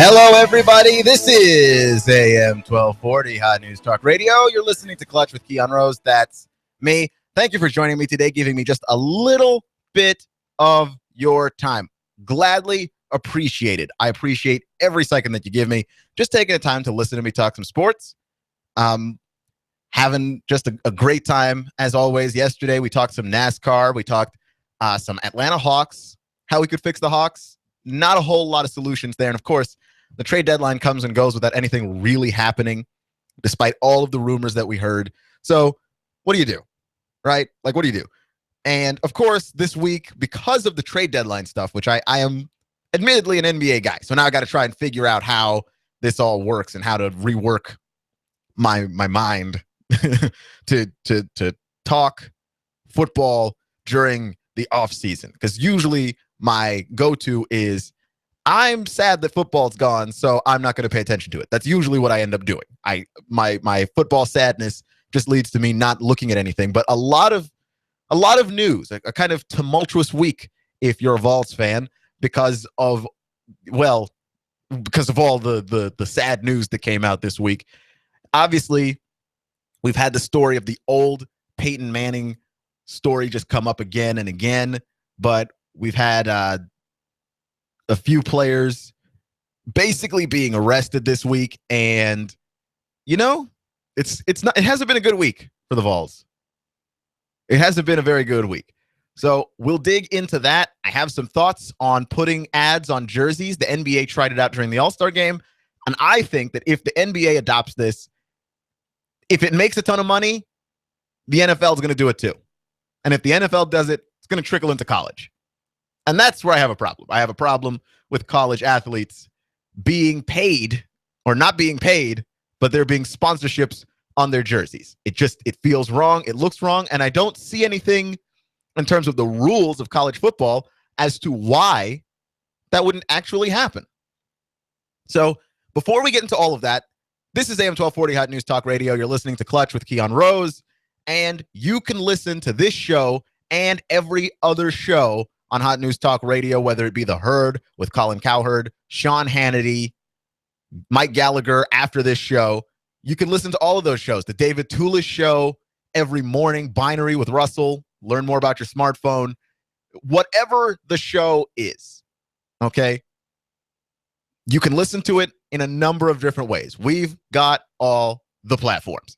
Hello, everybody. This is AM 1240 Hot News Talk Radio. You're listening to Clutch with Keon Rose. That's me. Thank you for joining me today, giving me just a little bit of your time. Gladly appreciated. I appreciate every second that you give me. Just taking the time to listen to me talk some sports. Having just a great time, as always. Yesterday, we talked some NASCAR. We talked some Atlanta Hawks, how we could fix the Hawks. Not a whole lot of solutions there. And, of course, the trade deadline comes and goes without anything really happening, despite all of the rumors that we heard. So what do you do, right? Like, what do you do? And, of course, this week, because of the trade deadline stuff, which I am admittedly an NBA guy, so now I got to try and figure out how this all works and how to rework my mind to talk football during the off season. Because usually my go-to is I'm sad that football's gone, so I'm not going to pay attention to it. That's usually what I end up doing. My football sadness just leads to me not looking at anything. But a lot of news, a kind of tumultuous week if you're a Vols fan, because of all the sad news that came out this week. Obviously, we've had the story of the old Peyton Manning story just come up again and again, but we've had a few players basically being arrested this week, and it hasn't been a good week for the Vols. It hasn't been a very good week. So we'll dig into that. I have some thoughts on putting ads on jerseys. The NBA tried it out during the All-Star game, and I think that if the NBA adopts this, if it makes a ton of money, the NFL is going to do it too. And if the NFL does it, it's going to trickle into college. And that's where I have a problem. I have a problem with college athletes being paid or not being paid, but there being sponsorships on their jerseys. It feels wrong. It looks wrong. And I don't see anything in terms of the rules of college football as to why that wouldn't actually happen. So before we get into all of that, this is AM 1240 Hot News Talk Radio. You're listening to Clutch with Keon Rose, and you can listen to this show and every other show on Hot News Talk Radio, whether it be The Herd with Colin Cowherd, Sean Hannity, Mike Gallagher after this show. You can listen to all of those shows. The David Tulis show every morning, Binary with Russell, learn more about your smartphone. Whatever the show is, okay? You can listen to it in a number of different ways. We've got all the platforms.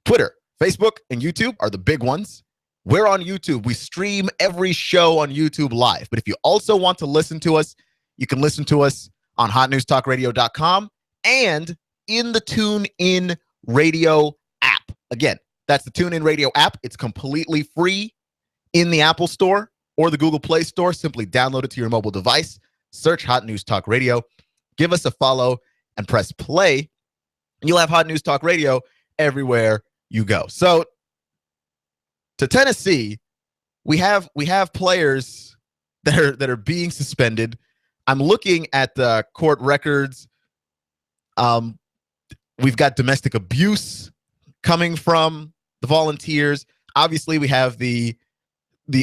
Twitter, Facebook, and YouTube are the big ones. We're on YouTube. We stream every show on YouTube live. But if you also want to listen to us, you can listen to us on hotnewstalkradio.com and in the TuneIn Radio app. Again, that's the TuneIn Radio app. It's completely free in the Apple Store or the Google Play Store. Simply download it to your mobile device. Search Hot News Talk Radio. Give us a follow and press play. You'll have Hot News Talk Radio everywhere you go. So, to Tennessee, we have players that are being suspended. I'm looking at the court records. We've got domestic abuse coming from the Volunteers. Obviously, we have the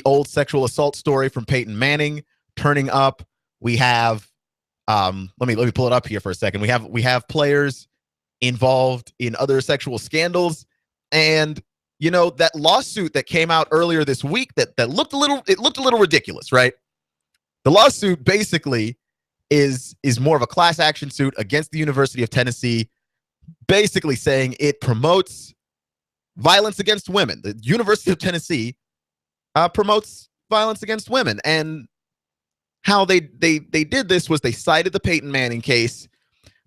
old sexual assault story from Peyton Manning turning up. We have let me pull it up here for a second. We have players involved in other sexual scandals, and that lawsuit that came out earlier this week that looked a little ridiculous, right? The lawsuit basically is more of a class action suit against the University of Tennessee, basically saying it promotes violence against women. The University of Tennessee promotes violence against women, and how they did this was they cited the Peyton Manning case,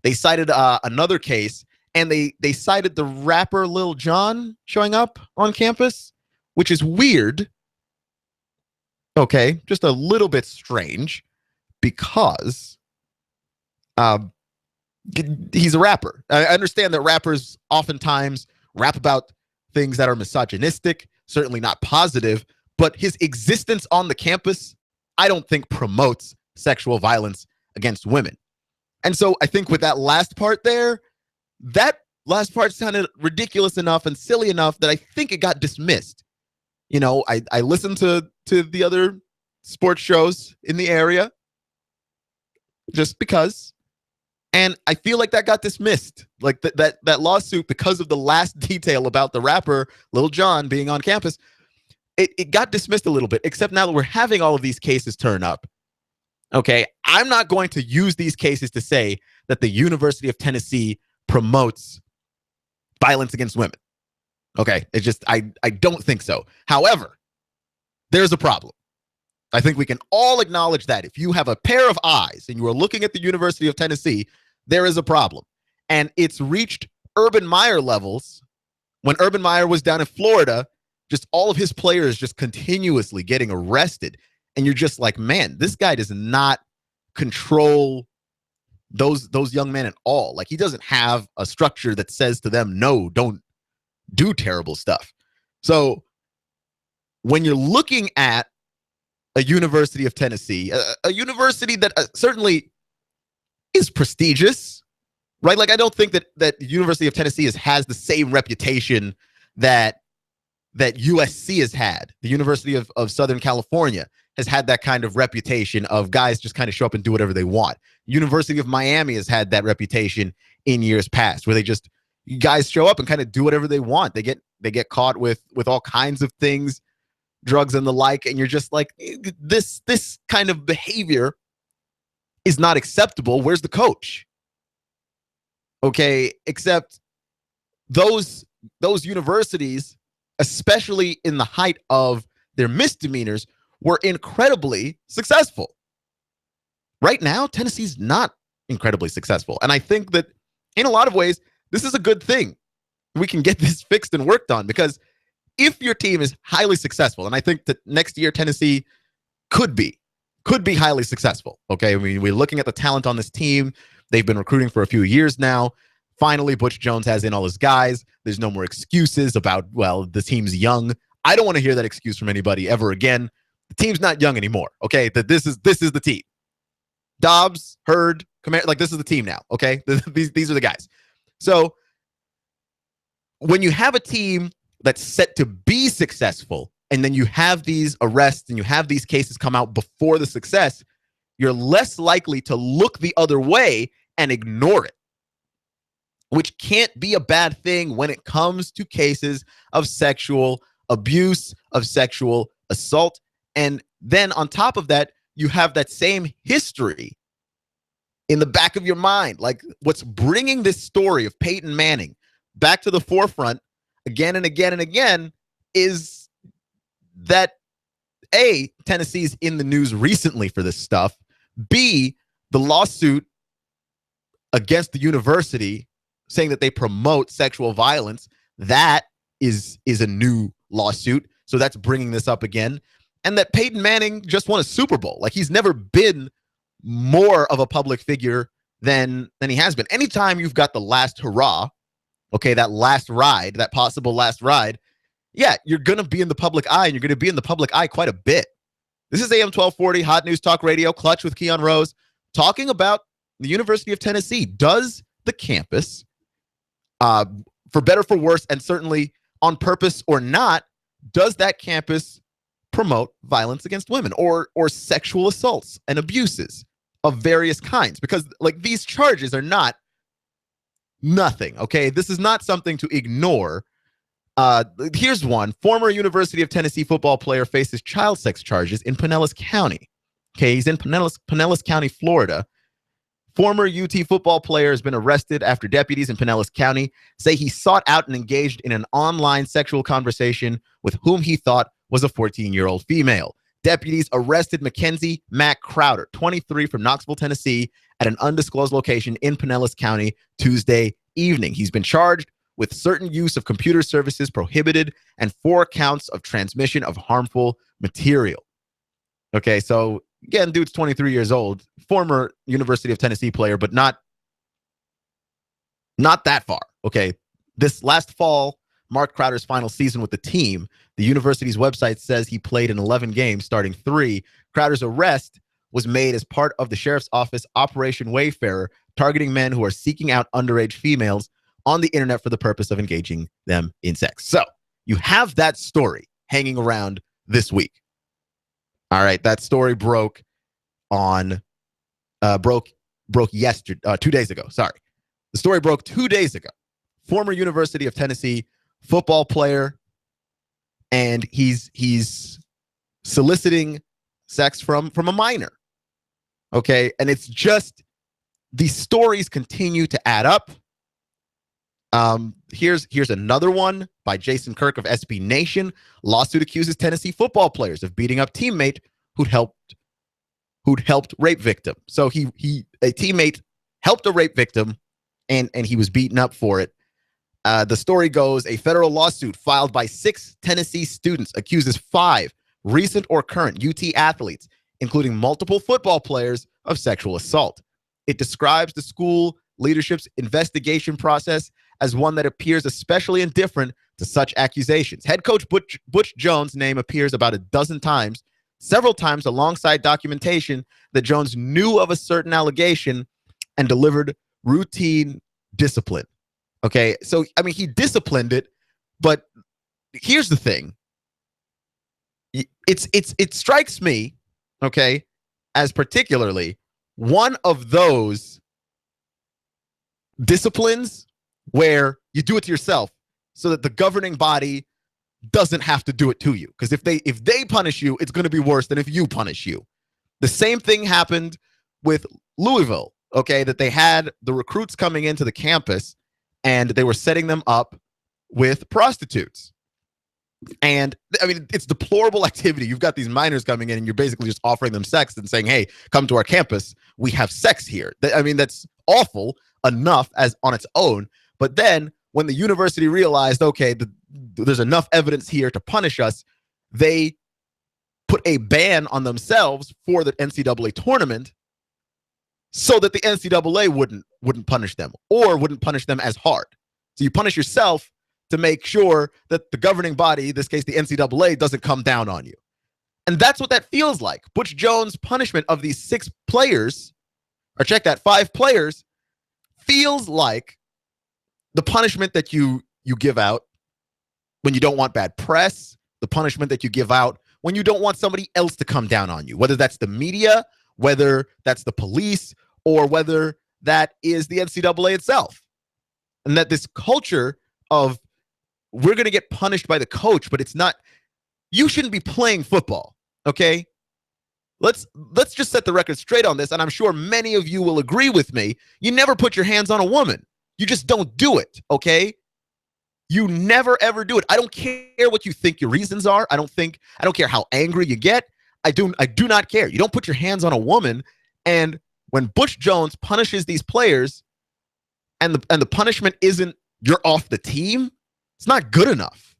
they cited another case. And they cited the rapper Lil Jon showing up on campus, which is weird. Okay, just a little bit strange because he's a rapper. I understand that rappers oftentimes rap about things that are misogynistic, certainly not positive, but his existence on the campus, I don't think promotes sexual violence against women. And so I think with that last part there, that last part sounded ridiculous enough and silly enough that I think it got dismissed. I listened to the other sports shows in the area just because And I feel like that got dismissed. Like that lawsuit, because of the last detail about the rapper Lil Jon being on campus, it got dismissed a little bit, except now that we're having all of these cases turn up. Okay, I'm not going to use these cases to say that the University of Tennessee promotes violence against women. Okay, it's just, I don't think so. However, there's a problem. I think we can all acknowledge that if you have a pair of eyes and you are looking at the University of Tennessee, there is a problem. And it's reached Urban Meyer levels when Urban Meyer was down in Florida, just all of his players just continuously getting arrested. And you're just like, man, this guy does not control those young men at all. Like, he doesn't have a structure that says to them, no, don't do terrible stuff. So when you're looking at a University of Tennessee, a university that certainly is prestigious, right? Like, I don't think that the University of Tennessee has the same reputation that USC has had. The University of Southern California has had that kind of reputation of guys just kind of show up and do whatever they want. University of Miami has had that reputation in years past, where guys show up and kind of do whatever they want. They get caught with all kinds of things, drugs and the like, and you're just like, this kind of behavior is not acceptable. Where's the coach? Okay, except those universities, especially in the height of their misdemeanors, were incredibly successful. Right now, Tennessee's not incredibly successful. And I think that in a lot of ways, this is a good thing. We can get this fixed and worked on, because if your team is highly successful, and I think that next year Tennessee could be highly successful. Okay, I mean, we're looking at the talent on this team. They've been recruiting for a few years now. Finally, Butch Jones has in all his guys. There's no more excuses about, well, the team's young. I don't want to hear that excuse from anybody ever again. The team's not young anymore. Okay, that this is the team. Dobbs, Hurd, like, this is the team now. Okay, these are the guys. So when you have a team that's set to be successful, and then you have these arrests and you have these cases come out before the success, you're less likely to look the other way and ignore it, which can't be a bad thing when it comes to cases of sexual abuse, of sexual assault. And then on top of that, you have that same history in the back of your mind. Like, what's bringing this story of Peyton Manning back to the forefront again and again and again is that, A, Tennessee's in the news recently for this stuff. B, the lawsuit against the university saying that they promote sexual violence, that is a new lawsuit. So that's bringing this up again. And that Peyton Manning just won a Super Bowl. Like, he's never been more of a public figure than he has been. Anytime you've got the last hurrah, okay, that last ride, that possible last ride, yeah, you're going to be in the public eye, and you're going to be in the public eye quite a bit. This is AM 1240, Hot News Talk Radio, Clutch with Keon Rose, talking about the University of Tennessee. Does the campus, for better, for worse, and certainly on purpose or not, does that campus promote violence against women or sexual assaults and abuses of various kinds? Because, like, these charges are not nothing, okay? This is not something to ignore. Here's one. Former University of Tennessee football player faces child sex charges in Pinellas County. Okay, he's in Pinellas County, Florida. Former UT football player has been arrested after deputies in Pinellas County say he sought out and engaged in an online sexual conversation with whom he thought was a 14-year-old female. Deputies arrested Mackenzie Mack Crowder, 23, from Knoxville, Tennessee, at an undisclosed location in Pinellas County Tuesday evening. He's been charged with certain use of computer services prohibited and 4 counts of transmission of harmful material. Okay, so again, dude's 23 years old, former University of Tennessee player, but not that far. Okay, this last fall marked Crowder's final season with the team. The university's website says he played in 11 games, starting 3. Crowder's arrest was made as part of the sheriff's office Operation Wayfarer, targeting men who are seeking out underage females on the internet for the purpose of engaging them in sex. So you have that story hanging around this week. All right, that story broke broke yesterday, 2 days ago. Sorry. The story broke 2 days ago. Former University of Tennessee football player, and he's soliciting sex from a minor. Okay, and it's just these stories continue to add up. Here's another one by Jason Kirk of SB Nation. Lawsuit accuses Tennessee football players of beating up teammate who'd helped rape victim. So a teammate helped a rape victim, and he was beaten up for it. The story goes, a federal lawsuit filed by 6 Tennessee students accuses 5 recent or current UT athletes, including multiple football players, of sexual assault. It describes the school leadership's investigation process as one that appears especially indifferent to such accusations. Head coach Butch Jones' name appears about a dozen times, several times alongside documentation that Jones knew of a certain allegation and delivered routine discipline. Okay, so, I mean, he disciplined it, but here's the thing. It strikes me, okay, as particularly one of those disciplines where you do it to yourself so that the governing body doesn't have to do it to you. Because if they punish you, it's going to be worse than if you punish you. The same thing happened with Louisville, okay, that they had the recruits coming into the campus and they were setting them up with prostitutes. And I mean, it's deplorable activity. You've got these minors coming in and you're basically just offering them sex and saying, hey, come to our campus. We have sex here. I mean, that's awful enough as on its own. But then when the university realized, okay, there's enough evidence here to punish us, they put a ban on themselves for the NCAA tournament so that the NCAA wouldn't punish them or wouldn't punish them as hard. So you punish yourself to make sure that the governing body, in this case the NCAA, doesn't come down on you. And that's what that feels like. Butch Jones' punishment of these 6 players, or check that, 5 players, feels like the punishment that you give out when you don't want bad press, the punishment that you give out when you don't want somebody else to come down on you, whether that's the media, whether that's the police, or whether that is the NCAA itself. And that this culture of we're going to get punished by the coach, but it's not, you shouldn't be playing football, okay? Let's just set the record straight on this, and I'm sure many of you will agree with me. You never put your hands on a woman. You just don't do it, okay? You never, ever do it. I don't care what you think your reasons are. I don't care how angry you get. I do not care. You don't put your hands on a woman. And when Butch Jones punishes these players and the punishment isn't you're off the team, it's not good enough.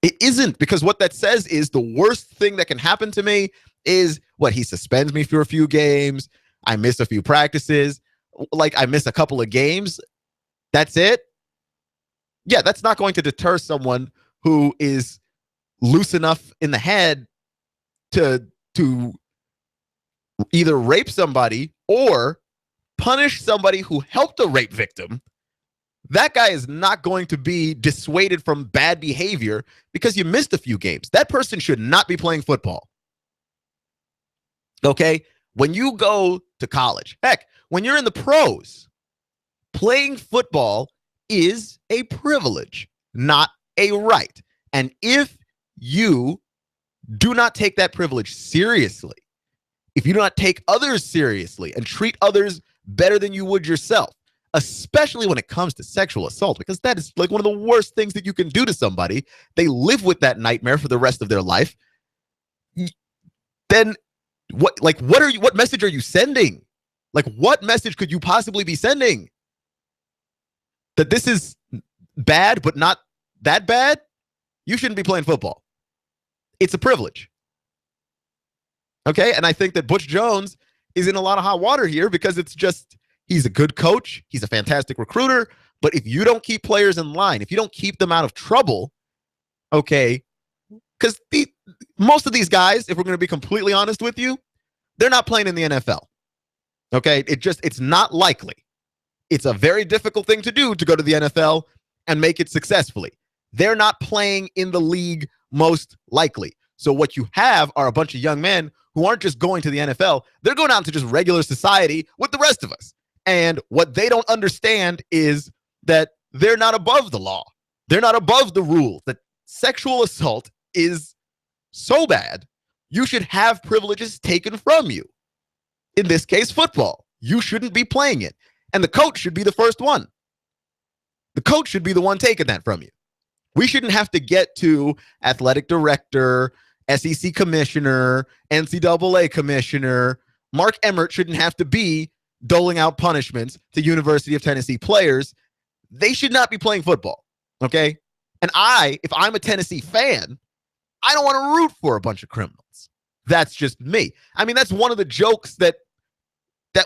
It isn't, because what that says is the worst thing that can happen to me is what, he suspends me for a few games. I miss a few practices. Like I miss a couple of games. That's it. Yeah, that's not going to deter someone who is loose enough in the head to either rape somebody or punish somebody who helped a rape victim. That guy is not going to be dissuaded from bad behavior because you missed a few games. That person should not be playing football. Okay? When you go to college, heck, when you're in the pros, playing football is a privilege, not a right. And if you do not take that privilege seriously, if you do not take others seriously and treat others better than you would yourself, especially when it comes to sexual assault, because that is like one of the worst things that you can do to somebody. They live with that nightmare for the rest of their life. Then what message are you sending? Like, what message could you possibly be sending? That this is bad, but not that bad? You shouldn't be playing football. It's a privilege. Okay? And I think that Butch Jones is in a lot of hot water here because it's just, he's a good coach. He's a fantastic recruiter. But if you don't keep players in line, if you don't keep them out of trouble, okay, because most of these guys, if we're going to be completely honest with you, they're not playing in the NFL. Okay? It's not likely. It's a very difficult thing to do to go to the NFL and make it successfully. They're not playing in the league most likely. So what you have are a bunch of young men who aren't just going to the NFL, they're going out into just regular society with the rest of us. And what they don't understand is that they're not above the law. They're not above the rules. That sexual assault is so bad, you should have privileges taken from you. In this case, football. You shouldn't be playing it. And the coach should be the first one. The coach should be the one taking that from you. We shouldn't have to get to athletic director, SEC commissioner, NCAA commissioner. Mark Emmert shouldn't have to be doling out punishments to University of Tennessee players. They should not be playing football, okay? And if I'm a Tennessee fan, I don't want to root for a bunch of criminals. That's just me. I mean, that's one of the jokes that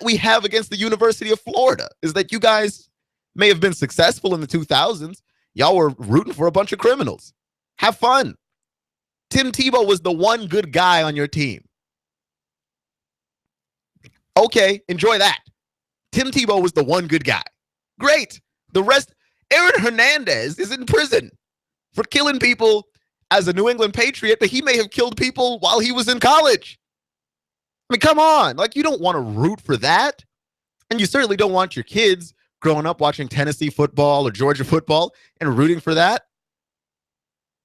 we have against the University of Florida, is that you guys may have been successful in the 2000s. Y'all were rooting for a bunch of criminals. Have fun. Tim Tebow was the one good guy on your team. Okay, enjoy that. Tim Tebow was the one good guy. Great. The rest, Aaron Hernandez is in prison for killing people as a New England Patriot, but he may have killed people while he was in college. I mean, come on. Like, you don't want to root for that. And you certainly don't want your kids growing up watching Tennessee football or Georgia football and rooting for that.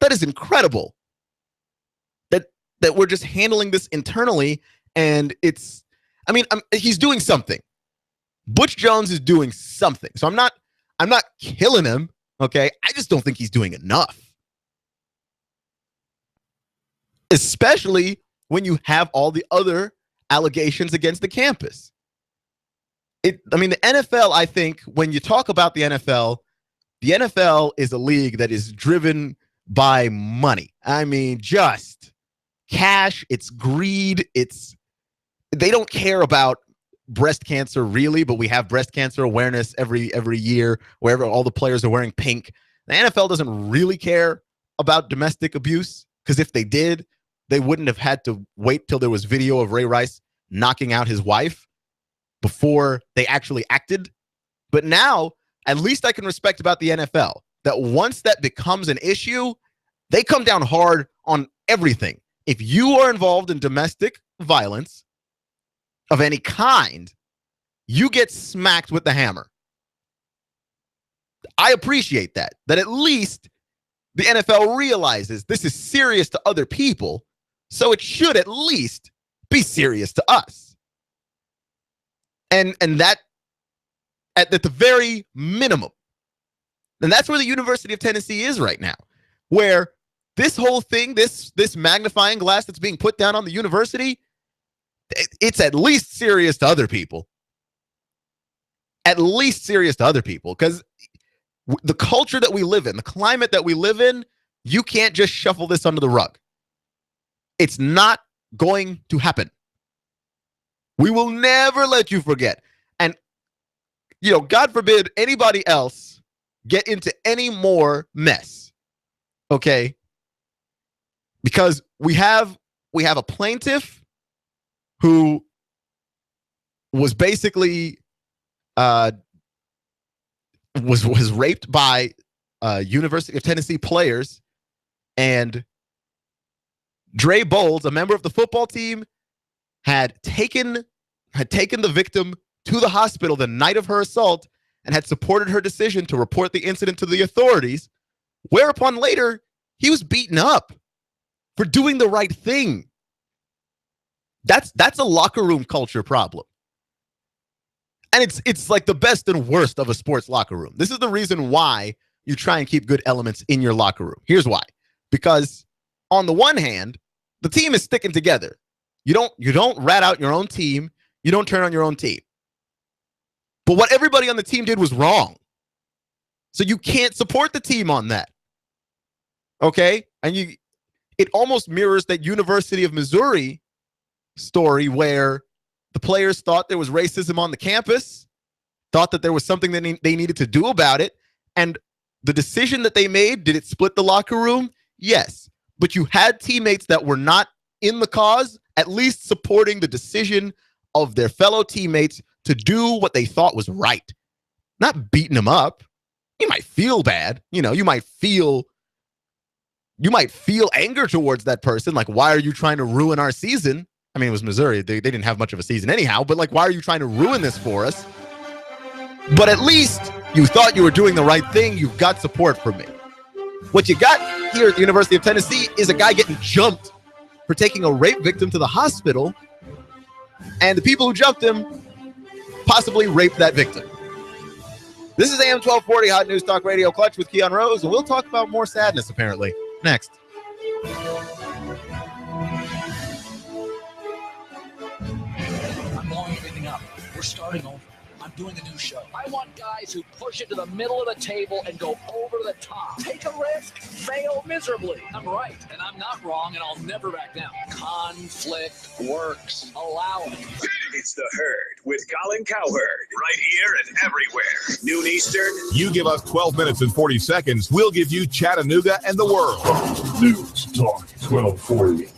That is incredible. That we're just handling this internally, and he's doing something. Butch Jones is doing something. So I'm not killing him, okay? I just don't think he's doing enough. Especially when you have all the other allegations against the campus. The NFL, I think, when you talk about the NFL is a league that is driven by money. I mean, just cash, it's greed, they don't care about breast cancer really, but we have breast cancer awareness every year wherever all the players are wearing pink. The NFL doesn't really care about domestic abuse, because if they did, they wouldn't have had to wait till there was video of Ray Rice knocking out his wife before they actually acted. But now, at least I can respect about the NFL that once that becomes an issue, they come down hard on everything. If you are involved in domestic violence of any kind, you get smacked with the hammer. I appreciate that at least the NFL realizes this is serious to other people, so it should at least be serious to us. And that at the very minimum. And that's where the University of Tennessee is right now, where this whole thing, this magnifying glass that's being put down on the university, it's at least serious to other people. At least serious to other people, because the culture that we live in, the climate that we live in, you can't just shuffle this under the rug. It's not going to happen. We will never let you forget. And, God forbid anybody else get into any more mess. Okay? Because we have a plaintiff who was basically was raped by University of Tennessee players, and Dre Bowles, a member of the football team, had taken the victim to the hospital the night of her assault and had supported her decision to report the incident to the authorities, whereupon later he was beaten up for doing the right thing. That's a locker room culture problem. And it's like the best and worst of a sports locker room. This is the reason why you try and keep good elements in your locker room. Here's why. Because on the one hand, the team is sticking together. You don't rat out your own team. You don't turn on your own team. But what everybody on the team did was wrong. So you can't support the team on that. Okay? And it almost mirrors that University of Missouri story where the players thought there was racism on the campus, thought that there was something that they needed to do about it. And the decision that they made, did it split the locker room? Yes. But you had teammates that were not in the cause, at least supporting the decision of their fellow teammates to do what they thought was right. Not beating them up. You might feel bad. You might feel anger towards that person. Like, why are you trying to ruin our season? I mean, it was Missouri. They didn't have much of a season anyhow, but like, why are you trying to ruin this for us? But at least you thought you were doing the right thing. You've got support from me. What you got here at the University of Tennessee is a guy getting jumped for taking a rape victim to the hospital, and the people who jumped him possibly raped that victim. This is AM 1240 Hot News Talk Radio Clutch with Keon Rose, and we'll talk about more sadness, apparently, next. I'm blowing everything up. We're starting over. I'm doing a new show. I want guys who push it to the middle of the table and go over the top. Take a risk, fail miserably. I'm right, and I'm not wrong, and I'll never back down. Conflict works. Allow it. It's The Herd with Colin Cowherd. Right here and everywhere. Noon Eastern. You give us 12 minutes and 40 seconds, we'll give you Chattanooga and the world. News Talk 1240.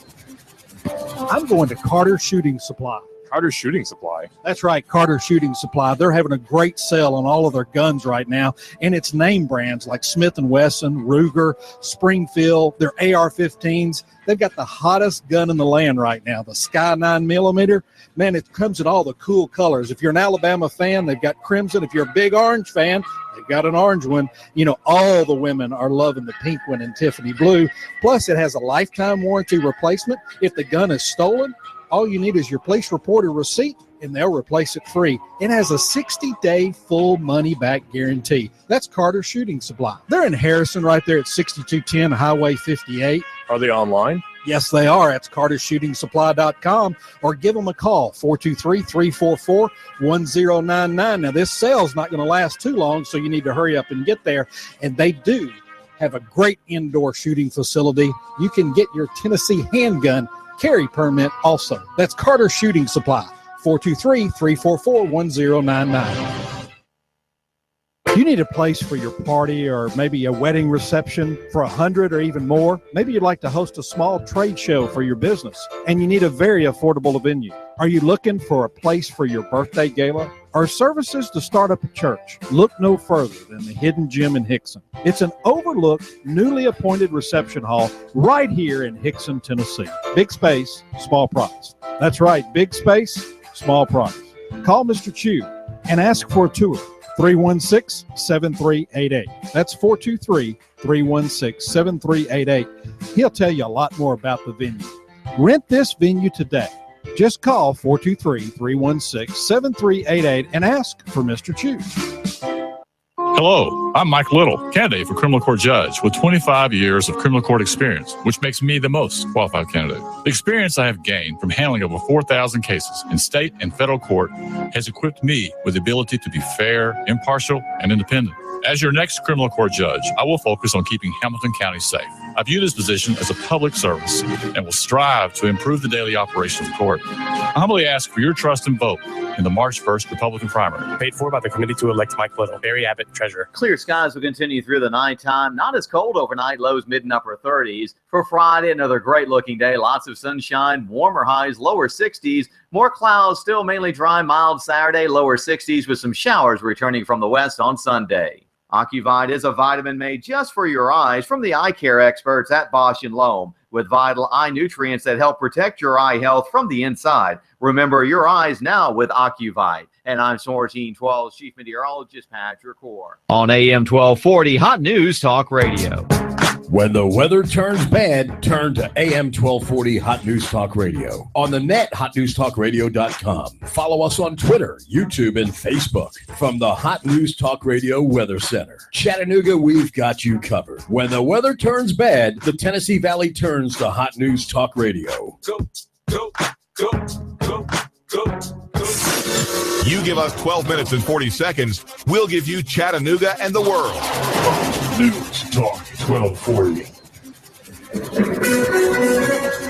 I'm going to Carter Shooting Supply. Carter Shooting Supply. That's right, Carter Shooting Supply. They're having a great sale on all of their guns right now, and it's name brands like Smith & Wesson, Ruger, Springfield, their AR-15s. They've got the hottest gun in the land right now, the Sky 9mm. Man, it comes in all the cool colors. If you're an Alabama fan, they've got crimson. If you're a big orange fan, they've got an orange one. You know, all the women are loving the pink one and Tiffany blue. Plus, it has a lifetime warranty replacement. If the gun is stolen, all you need is your police report or receipt, and they'll replace it free. It has a 60-day full money-back guarantee. That's Carter Shooting Supply. They're in Harrison right there at 6210 Highway 58. Are they online? Yes, they are. That's cartershootingsupply.com, or give them a call, 423-344-1099. Now, this sale's not going to last too long, so you need to hurry up and get there. And they do have a great indoor shooting facility. You can get your Tennessee handgun carry permit also. That's Carter Shooting Supply, 423-344-1099. You need a place for your party or maybe a wedding reception for 100 or even more. Maybe you'd like to host a small trade show for your business, and you need a very affordable venue. Are you looking for a place for your birthday gala or services to start up a church? Look no further than the Hidden Gem in Hickson. It's an overlooked, newly appointed reception hall right here in Hickson, Tennessee. Big space, small price. That's right, big space, small price. Call Mr. Chu and ask for a tour. 316-7388. That's 423-316-7388. He'll tell you a lot more about the venue. Rent this venue today. Just call 423-316-7388 and ask for Mr. Chu. Hello, I'm Mike Little, candidate for criminal court judge with 25 years of criminal court experience, which makes me the most qualified candidate. The experience I have gained from handling over 4,000 cases in state and federal court has equipped me with the ability to be fair, impartial, and independent. As your next criminal court judge, I will focus on keeping Hamilton County safe. I view this position as a public service and will strive to improve the daily operations of the court. I humbly ask for your trust and vote in the March 1st Republican primary. Paid for by the committee to elect Mike Little. Barry Abbott, treasurer. Clear skies will continue through the nighttime. Not as cold overnight, lows mid and upper 30s. For Friday, another great-looking day. Lots of sunshine, warmer highs, lower 60s. More clouds, still mainly dry, mild Saturday, lower 60s with some showers returning from the west on Sunday. Ocuvite is a vitamin made just for your eyes from the eye care experts at Bosch & Lomb, with vital eye nutrients that help protect your eye health from the inside. Remember your eyes now with Ocuvite. And I'm 1412's Chief Meteorologist Patrick Core. On AM 1240 Hot News Talk Radio. When the weather turns bad, turn to AM 1240 Hot News Talk Radio. On the net, hotnewstalkradio.com. Follow us on Twitter, YouTube, and Facebook. From the Hot News Talk Radio Weather Center. Chattanooga, we've got you covered. When the weather turns bad, the Tennessee Valley turns to Hot News Talk Radio. Go, go, go, go, go, go. You give us 12 minutes and 40 seconds, we'll give you Chattanooga and the world. News Talk 1240.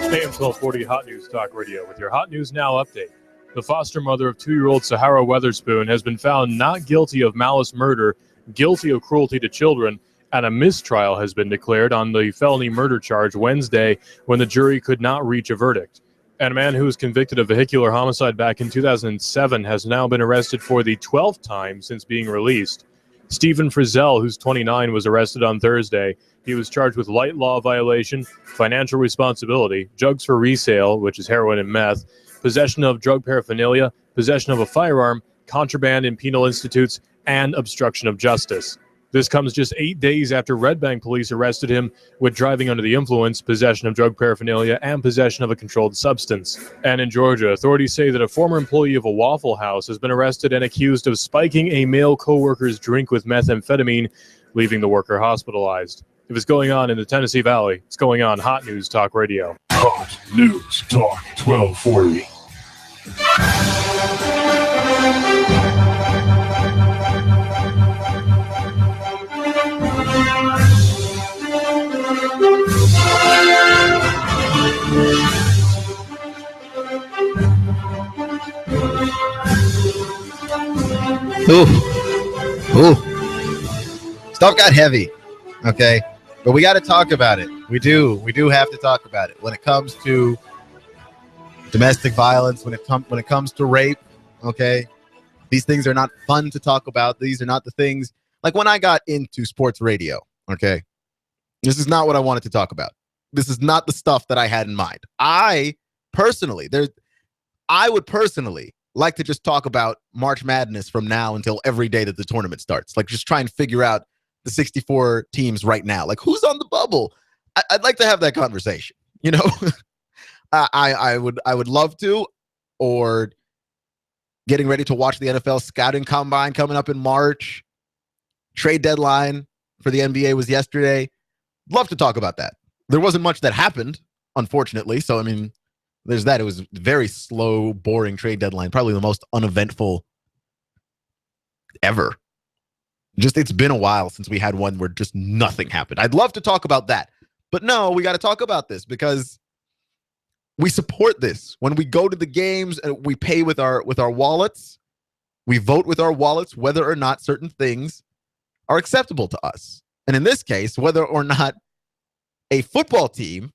AM 1240 Hot News Talk Radio with your Hot News Now update. The foster mother of 2-year-old Sahara Weatherspoon has been found not guilty of malice murder, guilty of cruelty to children, and a mistrial has been declared on the felony murder charge Wednesday when the jury could not reach a verdict. And a man who was convicted of vehicular homicide back in 2007 has now been arrested for the 12th time since being released. Stephen Frizzell, who's 29, was arrested on Thursday. He was charged with light law violation, financial responsibility, drugs for resale, which is heroin and meth, possession of drug paraphernalia, possession of a firearm, contraband in penal institutes, and obstruction of justice. This comes just 8 days after Red Bank police arrested him with driving under the influence, possession of drug paraphernalia, and possession of a controlled substance. And in Georgia, authorities say that a former employee of a Waffle House has been arrested and accused of spiking a male co-worker's drink with methamphetamine, leaving the worker hospitalized. If it's going on in the Tennessee Valley, it's going on Hot News Talk Radio. Hot News Talk 1240. Ooh. Stuff got heavy. Okay. But we got to talk about it. We do have to talk about it. When it comes to domestic violence, when it comes to rape, okay? These things are not fun to talk about. These are not the things like when I got into sports radio, okay? This is not what I wanted to talk about. This is not the stuff that I had in mind. I would personally like to just talk about March Madness from now until every day that the tournament starts. Like just try and figure out the 64 teams right now. Like who's on the bubble? I'd like to have that conversation, you know? I would love to, or getting ready to watch the NFL scouting combine coming up in March. Trade deadline for the NBA was yesterday. Love to talk about that. There wasn't much that happened, unfortunately. So, I mean, there's that. It was very slow, boring trade deadline. Probably the most uneventful ever. Just, it's been a while since we had one where just nothing happened. I'd love to talk about that. But no, we got to talk about this because we support this. When we go to the games, we pay with our wallets. We vote with our wallets whether or not certain things are acceptable to us. And in this case, whether or not a football team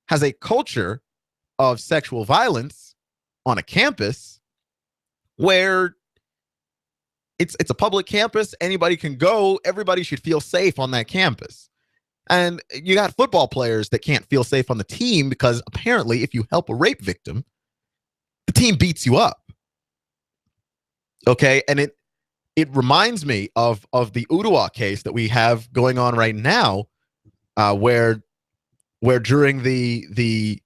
has a culture of sexual violence on a campus where it's a public campus, anybody can go, everybody should feel safe on that campus. And you got football players that can't feel safe on the team because apparently if you help a rape victim, the team beats you up. Okay, and it reminds me of the Ottawa case that we have going on right now, where during the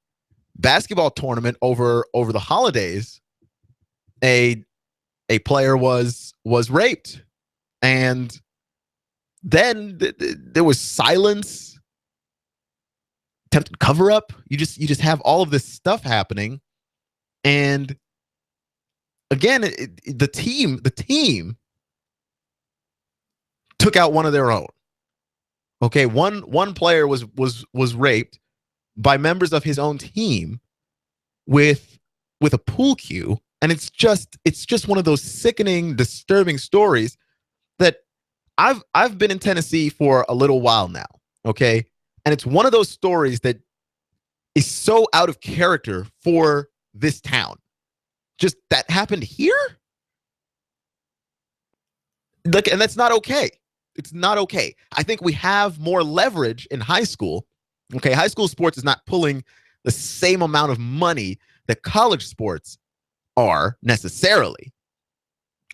basketball tournament over the holidays, a player was raped, and then there was silence, attempted cover up. You just have all of this stuff happening, and again, the team took out one of their own. Okay, one player was raped by members of his own team with a pool cue, and it's just one of those sickening, disturbing stories that I've been in Tennessee for a little while now. Okay, and it's one of those stories that is so out of character for this town. Just that happened here? Look, and that's not okay. It's not okay. I think we have more leverage in high school. Okay, high school sports is not pulling the same amount of money that college sports are necessarily.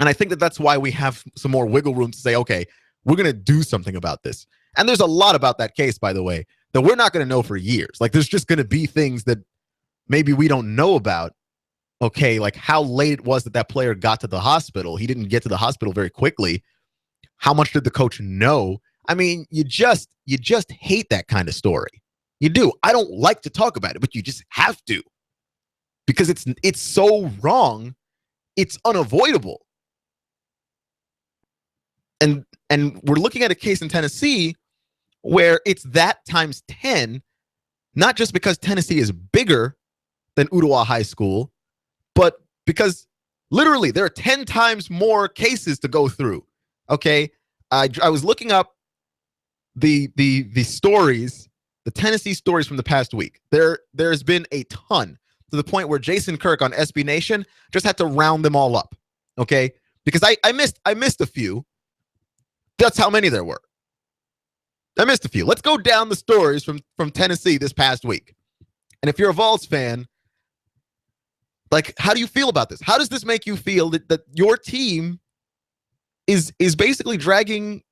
And I think that that's why we have some more wiggle room to say, okay, we're going to do something about this. And there's a lot about that case, by the way, that we're not going to know for years. Like there's just going to be things that maybe we don't know about. Okay, like how late it was that player got to the hospital. He didn't get to the hospital very quickly. How much did the coach know? I mean, you just hate that kind of story. You do. I don't like to talk about it, but you just have to. Because it's so wrong. It's unavoidable. And we're looking at a case in Tennessee where it's that times 10, not just because Tennessee is bigger than Ottawa High School, but because literally there are 10 times more cases to go through. Okay, I was looking up the stories, the Tennessee stories from the past week. There's been a ton, to the point where Jason Kirk on SB Nation just had to round them all up. Okay, because I missed a few. That's how many there were. I missed a few. Let's go down the stories from Tennessee this past week. And if you're a Vols fan, like, how do you feel about this? How does this make you feel that your team is basically dragging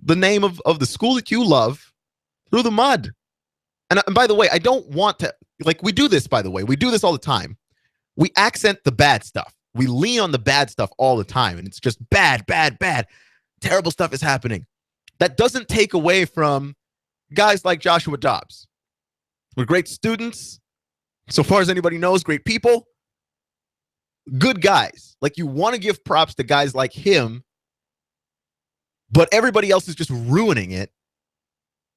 the name of the school that you love through the mud? And by the way, I don't want to, like, we do this, by the way. We do this all the time. We accent the bad stuff. We lean on the bad stuff all the time. And it's just bad, bad, bad. Terrible stuff is happening. That doesn't take away from guys like Joshua Dobbs. We're great students. So far as anybody knows, great people. Good guys. Like, you want to give props to guys like him, but everybody else is just ruining it.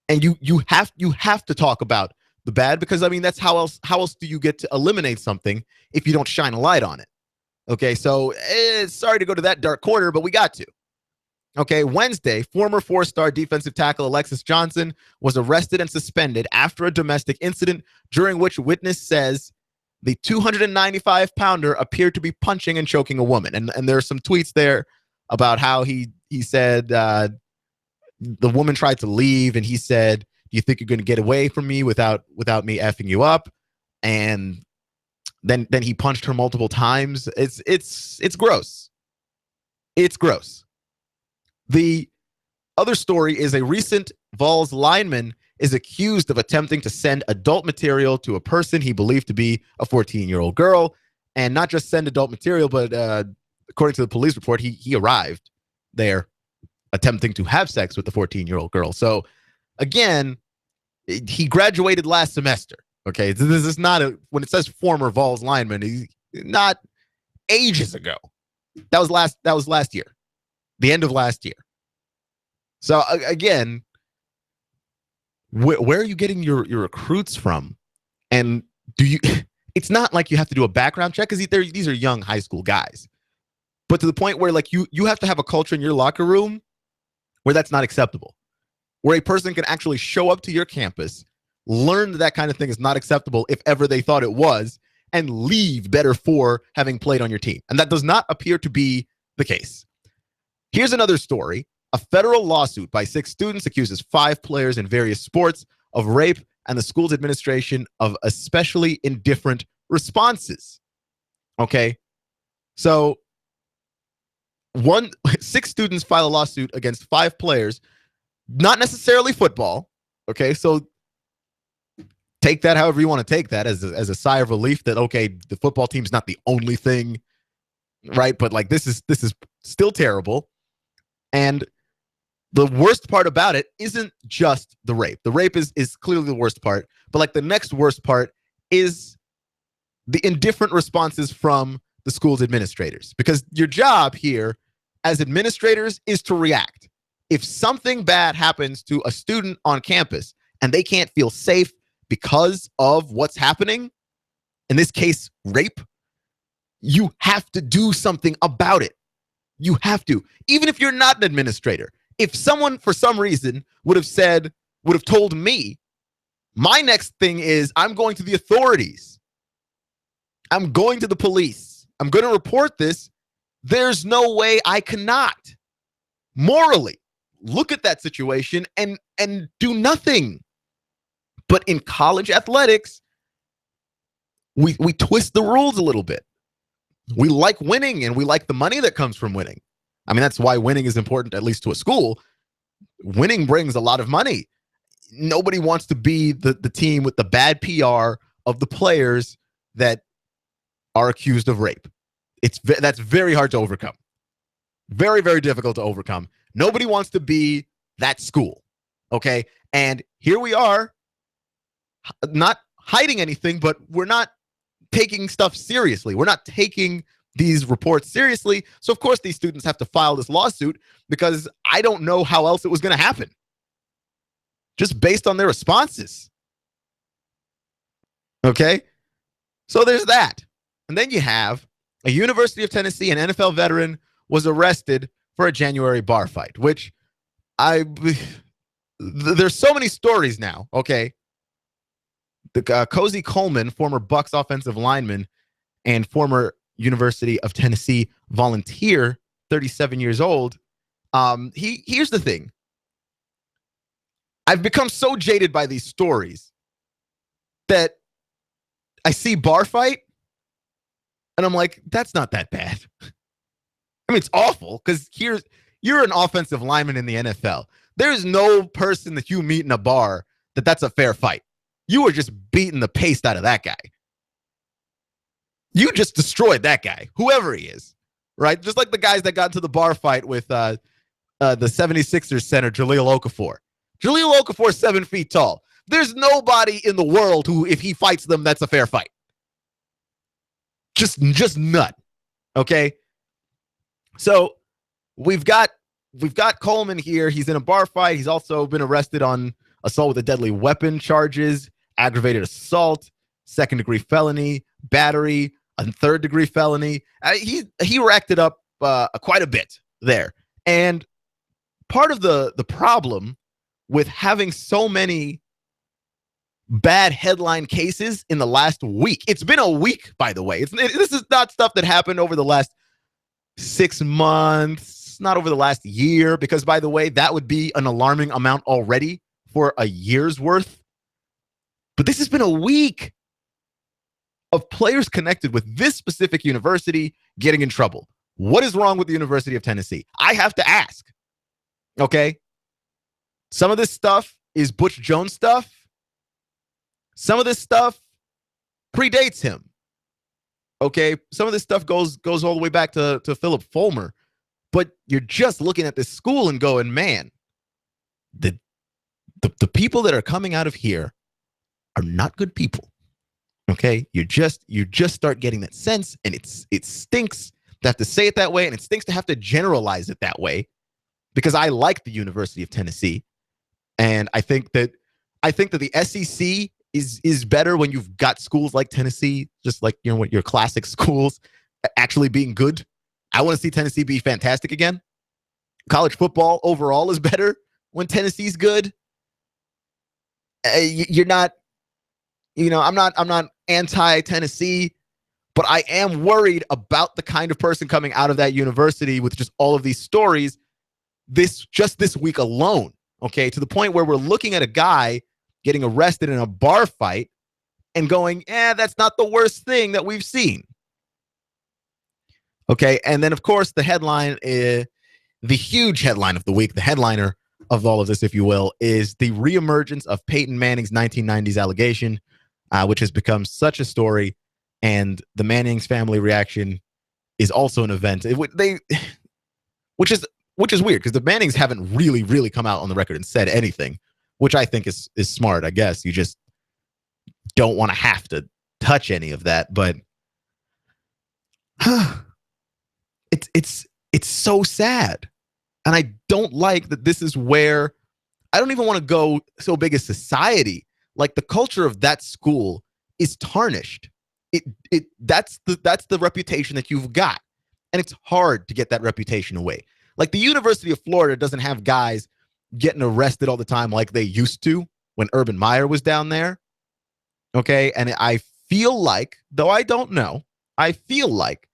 And you have to talk about the bad, because I mean, that's how else do you get to eliminate something if you don't shine a light on it? Okay, so sorry to go to that dark corner, but we got to. Okay, Wednesday, former 4-star defensive tackle Alexis Johnson was arrested and suspended after a domestic incident during which witness says the 295-pounder appeared to be punching and choking a woman. And there are some tweets there about how he said the woman tried to leave, and he said, "Do you think you're going to get away from me without me effing you up?" And then he punched her multiple times. It's gross. It's gross. The other story is a recent Vols lineman is accused of attempting to send adult material to a person he believed to be a 14-year-old girl, and not just send adult material, but according to the police report, he arrived there attempting to have sex with the 14-year-old girl. So again, he graduated last semester. Okay, this is not when it says former Vols lineman, he's not ages ago. That was last year, the end of last year. So again, where are you getting your recruits from? And do you? It's not like you have to do a background check, because these are young high school guys. But to the point where, like, you have to have a culture in your locker room where that's not acceptable, where a person can actually show up to your campus, learn that kind of thing is not acceptable if ever they thought it was, and leave better for having played on your team. And that does not appear to be the case. Here's another story. A federal lawsuit by 6 students accuses 5 players in various sports of rape, and the school's administration of especially indifferent responses. Okay? So 6 students file a lawsuit against 5 players, not necessarily football. Okay, so take that however you want to take that, as a sigh of relief that, okay, the football team's not the only thing, right? But like, this is still terrible. And the worst part about it isn't just the rape. The rape is clearly the worst part, but like, the next worst part is the indifferent responses from the school's administrators, because your job here as administrators is to react. If something bad happens to a student on campus and they can't feel safe because of what's happening, in this case, rape, you have to do something about it. You have to. Even if you're not an administrator, if someone for some reason would have told me, my next thing is I'm going to the authorities. I'm going to the police. I'm going to report this. There's no way I cannot morally look at that situation and do nothing. But in college athletics, we twist the rules a little bit. We like winning, and we like the money that comes from winning. I mean, that's why winning is important, at least to a school. Winning brings a lot of money. Nobody wants to be the team with the bad PR of the players that are accused of rape. That's very hard to overcome. Very, very difficult to overcome. Nobody wants to be that school. Okay? And here we are, not hiding anything, but we're not taking stuff seriously. We're not taking these reports seriously. So, of course, these students have to file this lawsuit, because I don't know how else it was going to happen, just based on their responses. Okay? So there's that. And then you have a University of Tennessee, an NFL veteran, was arrested for a January bar fight, which there's so many stories now. Okay? The Cozy Coleman, former Bucs offensive lineman and former University of Tennessee volunteer, 37 years old, Here's the thing. I've become so jaded by these stories that I see bar fight and I'm like, that's not that bad. I mean, it's awful because you're an offensive lineman in the NFL. There is no person that you meet in a bar that's a fair fight. You were just beating the paste out of that guy. You just destroyed that guy, whoever he is, right? Just like the guys that got into the bar fight with the 76ers center, Jahlil Okafor. Jahlil Okafor is 7 feet tall. There's nobody in the world who, if he fights them, that's a fair fight. Just nut. Okay? So we've got Coleman here. He's in a bar fight. He's also been arrested on assault with a deadly weapon charges, aggravated assault, second-degree felony, battery, a third-degree felony. He racked it up quite a bit there. And part of the problem with having so many bad headline cases in the last week, it's been a week, by the way. This is not stuff that happened over the last 6 months, not over the last year, because, by the way, that would be an alarming amount already for a year's worth. But this has been a week of players connected with this specific university getting in trouble. What is wrong with the University of Tennessee? I have to ask. Okay? Some of this stuff is Butch Jones stuff. Some of this stuff predates him. Okay? Some of this stuff goes all the way back to Philip Fulmer. But you're just looking at this school and going, man, the people that are coming out of here are not good people. Okay? You just start getting that sense, and it stinks to have to say it that way, and it stinks to have to generalize it that way, because I like the University of Tennessee, and I think that the SEC is better when you've got schools like Tennessee, just like, you know, your classic schools actually being good. I want to see Tennessee be fantastic again. College football overall is better when Tennessee's good. You're not, you know, I'm not anti-Tennessee, but I am worried about the kind of person coming out of that university with just all of these stories this week alone, okay, to the point where we're looking at a guy getting arrested in a bar fight and going, that's not the worst thing that we've seen. Okay, and then, of course, the headline, the huge headline of the week, the headliner of all of this, if you will, is the reemergence of Peyton Manning's 1990s allegation, which has become such a story, and the Manning's family reaction is also an event. Which is weird, because the Mannings haven't really come out on the record and said anything, which I think is smart, I guess. You just don't want to have to touch any of that, but it's so sad. And I don't like that this is where, I don't even want to go so big as society. Like, the culture of that school is tarnished. That's the reputation that you've got. And it's hard to get that reputation away. Like, the University of Florida doesn't have guys getting arrested all the time like they used to when Urban Meyer was down there. Okay. And I feel like, though I don't know, I feel like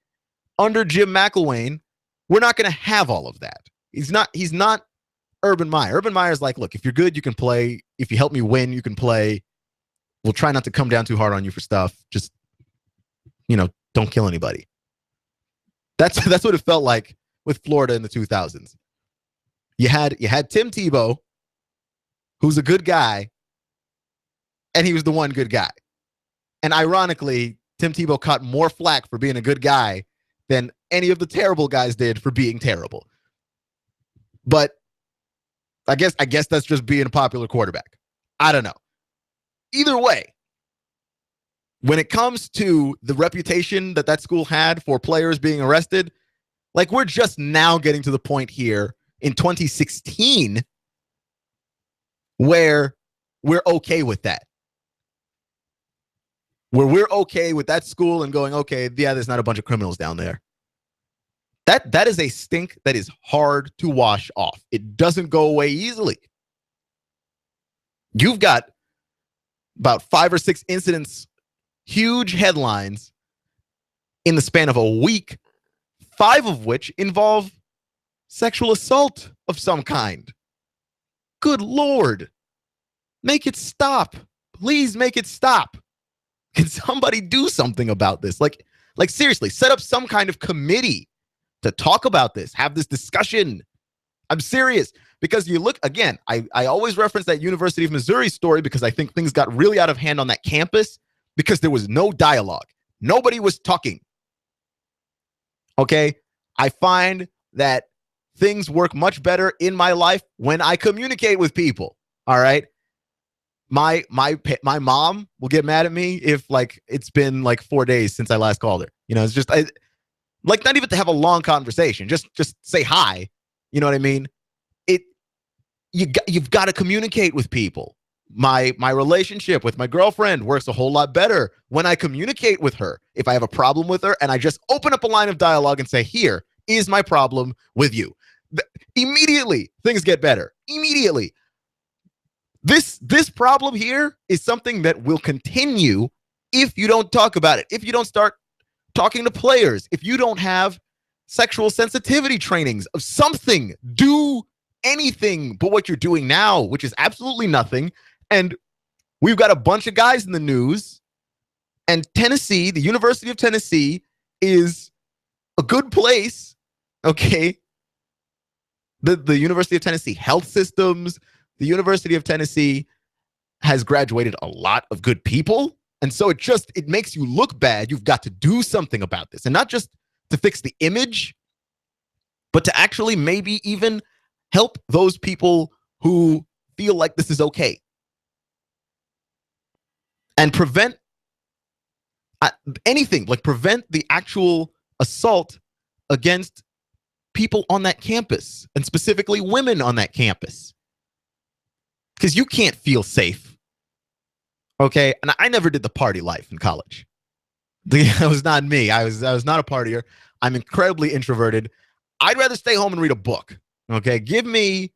under Jim McElwain, we're not going to have all of that. He's not Urban Meyer. Urban Meyer's like, look, if you're good, you can play. If you help me win, you can play. We'll try not to come down too hard on you for stuff. Just, you know, don't kill anybody. That's what it felt like with Florida in the 2000s. You had Tim Tebow, who's a good guy, and he was the one good guy. And ironically, Tim Tebow caught more flack for being a good guy than any of the terrible guys did for being terrible. But I guess that's just being a popular quarterback. I don't know. Either way, when it comes to the reputation that school had for players being arrested, like, we're just now getting to the point here in 2016 where we're okay with that. Where we're okay with that school and going, okay, yeah, there's not a bunch of criminals down there. That is a stink that is hard to wash off. It doesn't go away easily. You've got about 5 or 6 incidents, huge headlines in the span of a week, 5 of which involve sexual assault of some kind. Good Lord. Make it stop. Please make it stop. Can somebody do something about this? Like seriously, set up some kind of committee to talk about this, have this discussion. I'm serious. Because you look, again, I always reference that University of Missouri story because I think things got really out of hand on that campus because there was no dialogue. Nobody was talking. Okay? I find that things work much better in my life when I communicate with people. All right? My mom will get mad at me if like it's been like 4 days since I last called her. You know, it's just like not even to have a long conversation. Just say hi. You know what I mean? You've got to communicate with people. My relationship with my girlfriend works a whole lot better when I communicate with her. If I have a problem with her and I just open up a line of dialogue and say, here is my problem with you. Immediately, things get better. Immediately. This problem here is something that will continue if you don't talk about it, if you don't start talking to players, if you don't have sexual sensitivity trainings of something. Do anything but what you're doing now, which is absolutely nothing. And we've got a bunch of guys in the news, and Tennessee, the University of Tennessee, is a good place. Okay. The University of Tennessee health systems, the University of Tennessee has graduated a lot of good people. And so it makes you look bad. You've got to do something about this, and not just to fix the image, but to actually maybe even help those people who feel like this is okay. And prevent anything, like prevent the actual assault against people on that campus, and specifically women on that campus. Because you can't feel safe. Okay? And I never did the party life in college. That was not me. I was not a partier. I'm incredibly introverted. I'd rather stay home and read a book. Okay, give me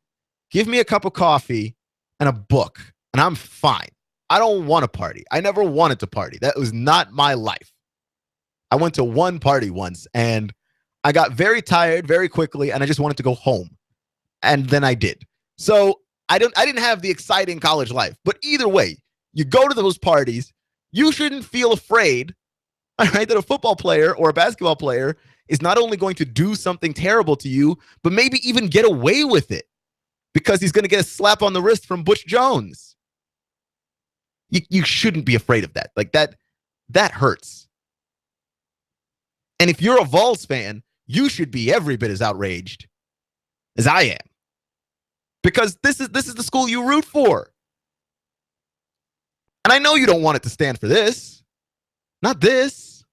a cup of coffee and a book, and I'm fine. I don't want to party. I never wanted to party. That was not my life. I went to one party once, and I got very tired very quickly, and I just wanted to go home. And then I did. So I didn't have the exciting college life. But either way, you go to those parties, you shouldn't feel afraid, all right, that a football player or a basketball player is not only going to do something terrible to you, but maybe even get away with it because he's going to get a slap on the wrist from Butch Jones. You shouldn't be afraid of that. Like that hurts. And if you're a Vols fan, you should be every bit as outraged as I am. Because this is the school you root for. And I know you don't want it to stand for this. Not this.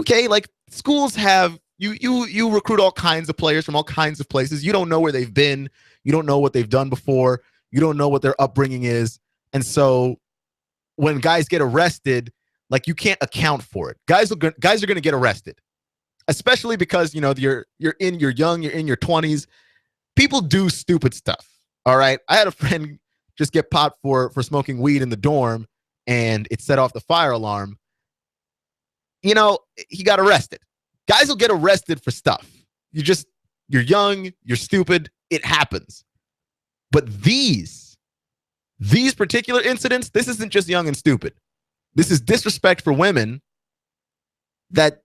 Okay, like schools have, you recruit all kinds of players from all kinds of places. You don't know where they've been. You don't know what they've done before. You don't know what their upbringing is. And so when guys get arrested, like you can't account for it. Guys are going to get arrested, especially because, you know, you're young, you're in your 20s. People do stupid stuff. All right. I had a friend just get popped for smoking weed in the dorm, and it set off the fire alarm. You know, he got arrested. Guys will get arrested for stuff. You're young, you're stupid. It happens. But these particular incidents, this isn't just young and stupid. This is disrespect for women that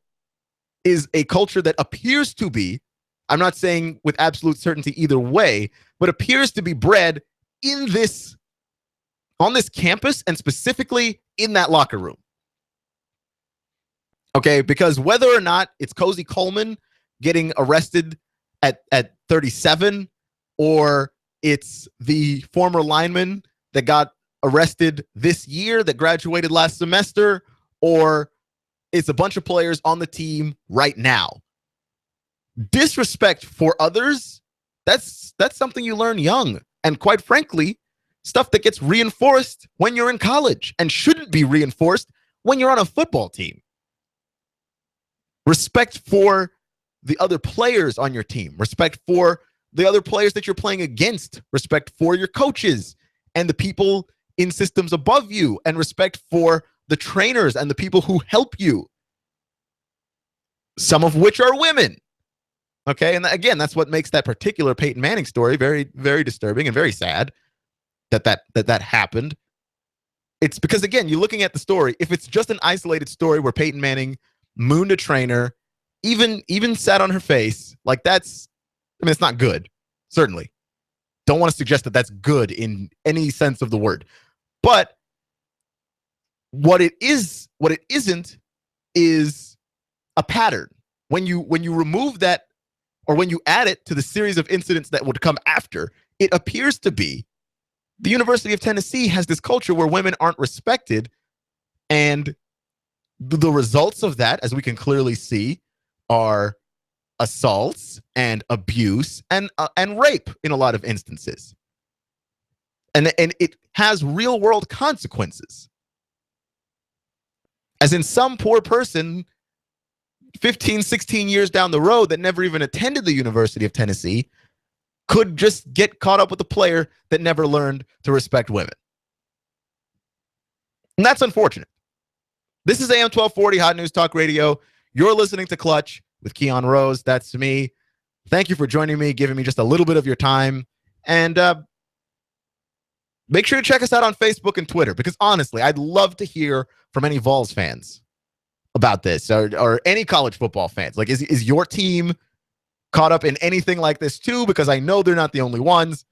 is a culture that appears to be, I'm not saying with absolute certainty either way, but appears to be bred on this campus, and specifically in that locker room. Okay, because whether or not it's Cozy Coleman getting arrested at 37, or it's the former lineman that got arrested this year that graduated last semester, or it's a bunch of players on the team right now. Disrespect for others, that's something you learn young. And quite frankly, stuff that gets reinforced when you're in college and shouldn't be reinforced when you're on a football team. Respect for the other players on your team. Respect for the other players that you're playing against. Respect for your coaches and the people in systems above you. And respect for the trainers and the people who help you. Some of which are women. Okay, and again, that's what makes that particular Peyton Manning story very, very disturbing and very sad that happened. It's because, again, you're looking at the story. If it's just an isolated story where Peyton Manning mooned a trainer, even sat on her face, like it's not good. Certainly, don't want to suggest that that's good in any sense of the word. But what it isn't is a pattern. When you remove that, or when you add it to the series of incidents that would come after, it appears to be the University of Tennessee has this culture where women aren't respected, and the results of that, as we can clearly see, are assaults and abuse and rape in a lot of instances. And it has real world consequences. As in, some poor person 15, 16 years down the road that never even attended the University of Tennessee could just get caught up with a player that never learned to respect women. And that's unfortunate. This is AM 1240 Hot News Talk Radio. You're listening to Clutch with Keon Rose. That's me. Thank you for joining me, giving me just a little bit of your time. And make sure to check us out on Facebook and Twitter, because honestly, I'd love to hear from any Vols fans about this, or any college football fans. Like, is your team caught up in anything like this too? Because I know they're not the only ones.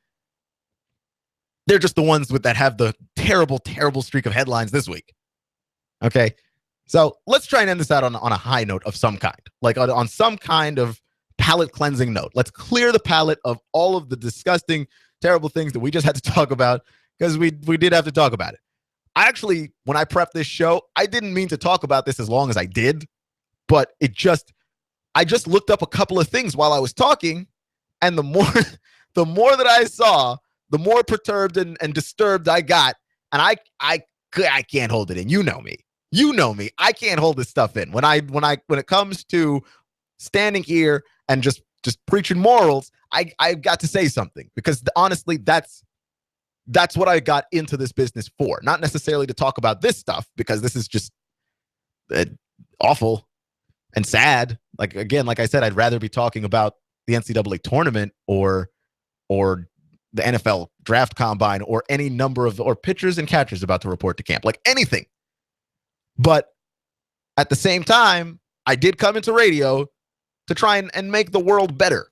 They're just the ones that have the terrible, terrible streak of headlines this week. Okay, so let's try and end this out on a high note of some kind, like on some kind of palate cleansing note. Let's clear the palate of all of the disgusting, terrible things that we just had to talk about, because we did have to talk about it. Actually, when I prepped this show, I didn't mean to talk about this as long as I did, but I just looked up a couple of things while I was talking, and the more that I saw, the more perturbed and disturbed I got, and I can't hold it in. You know me. I can't hold this stuff in. When it comes to standing here and just preaching morals, I've got to say something, because honestly, that's what I got into this business for. Not necessarily to talk about this stuff, because this is just awful and sad. Like, again, like I said, I'd rather be talking about the NCAA tournament or the NFL draft combine, or any number of, or pitchers and catchers about to report to camp, like anything. But at the same time, I did come into radio to try and make the world better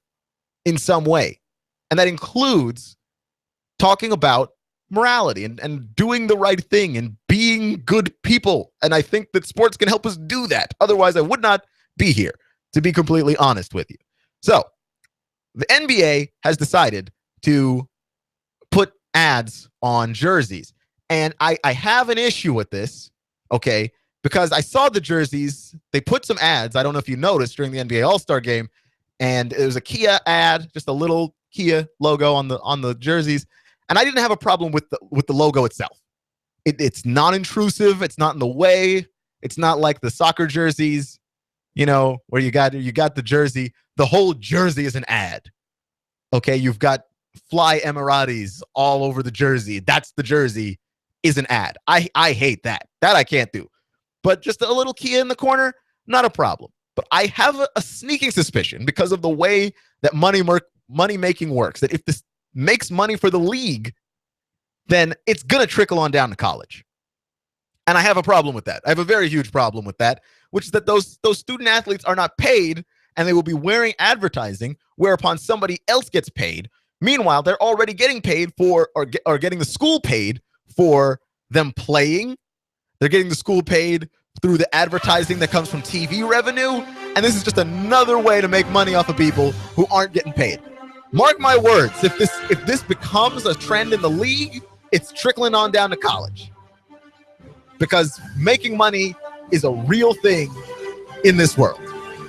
in some way. And that includes talking about morality and doing the right thing and being good people. And I think that sports can help us do that. Otherwise, I would not be here, to be completely honest with you. So the NBA has decided to put ads on jerseys. And I have an issue with this, okay, because I saw the jerseys. They put some ads, I don't know if you noticed, during the NBA All-Star game, and it was a Kia ad, just a little Kia logo on the jerseys. And I didn't have a problem with the logo itself. It's non-intrusive. It's not in the way. It's not like the soccer jerseys, where you got the jersey. The whole jersey is an ad. Okay, you've got Fly Emiratis all over the jersey. That's the jersey is an ad. I hate that. That I can't do. But just a little Kia in the corner, not a problem. But I have a sneaking suspicion, because of the way that money making works, that if this makes money for the league, then it's going to trickle on down to college. And I have a problem with that. I have a very huge problem with that, which is that those student athletes are not paid, and they will be wearing advertising, whereupon somebody else gets paid. Meanwhile, they're already getting paid for, or getting the school paid for them playing. They're getting the school paid through the advertising that comes from TV revenue. And this is just another way to make money off of people who aren't getting paid. Mark my words, if this becomes a trend in the league, it's trickling on down to college. Because making money is a real thing in this world.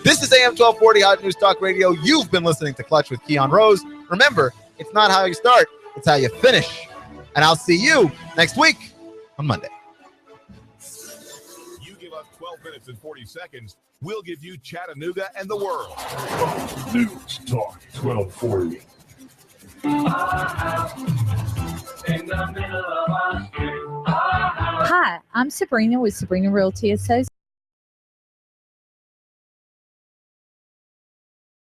This is AM 1240 Hot News Talk Radio. You've been listening to Clutch with Keon Rose. Remember, it's not how you start, it's how you finish. And I'll see you next week on Monday. You give us 12 minutes and 40 seconds. We'll give you Chattanooga and the world. News Talk 1240. Hi, I'm Sabrina with Sabrina Realty Associates.